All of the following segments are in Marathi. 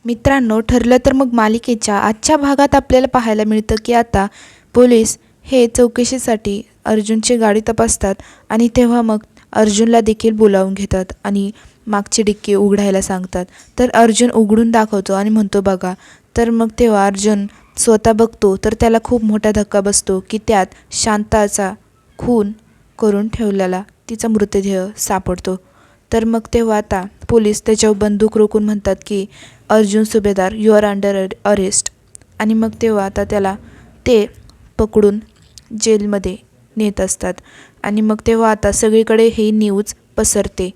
मित्रांनो, ठरलं तर मग मालिकेच्या आजच्या भागात आपल्याला पाहायला मिळतं की आता पोलीस हे चौकशीसाठी अर्जुनची गाडी तपासतात आणि तेव्हा मग अर्जुनला देखील बोलावून घेतात आणि मागची डिक्की उघडायला सांगतात. तर अर्जुन उघडून दाखवतो आणि म्हणतो बघा. तर मग तेव्हा अर्जुन स्वतः बघतो तर त्याला खूप मोठा धक्का बसतो की त्यात शांताचा खून करून ठेवलेला तिचा मृतदेह सापडतो. तर मग तेव्हा आता पोलीस त्याच्यावर बंदूक रोखून म्हणतात की अर्जुन सुभेदार, यू आर अंडर अरेस्ट. आणि मग तेव्हा आता त्याला ते पकडून जेलमध्ये नेत असतात. आणि मग तेव्हा आता सगळीकडे ही न्यूज पसरते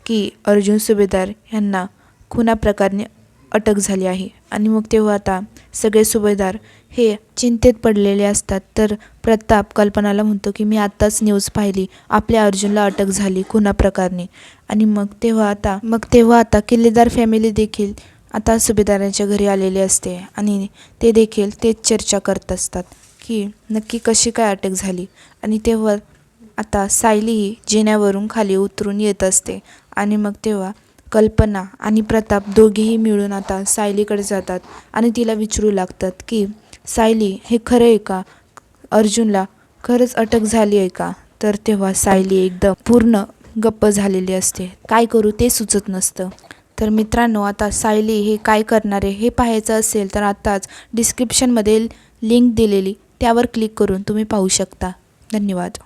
की अर्जुन सुभेदार यांना खुनाप्रकारे अटक झाली आहे. आणि मग तेव्हा आता सगळे सुभेदार हे चिंतेत पडलेले असतात. तर प्रताप कल्पनाला म्हणतो की मी आत्ताच न्यूज पाहिली, आपल्या अर्जुनला अटक झाली खुनाप्रकारे. आणि मग तेव्हा आता किल्लेदार फॅमिली देखील आता सुभेदारांच्या घरी आलेले असते आणि ते देखील तेच चर्चा करत असतात की नक्की कशी काय अटक झाली. आणि तेव्हा आता सायलीही जिन्यावरून खाली उतरून येत असते. आणि मग तेव्हा कल्पना आणि प्रताप दोघेही मिळून आता सायलीकडे जातात आणि तिला विचारू लागतात की सायली, हे खरं आहे का? अर्जुनला खरंच अटक झाली आहे का? तर तेव्हा सायली एकदम पूर्ण गप्प झालेली असते. काय करू ते सुचत नसतं. तर मित्रांनो, आता सायली हे काय करणार आहे हे पाहायचं असेल तर आत्ताच डिस्क्रिप्शनमध्ये लिंक दिलेली त्यावर क्लिक करून तुम्ही पाहू शकता. धन्यवाद.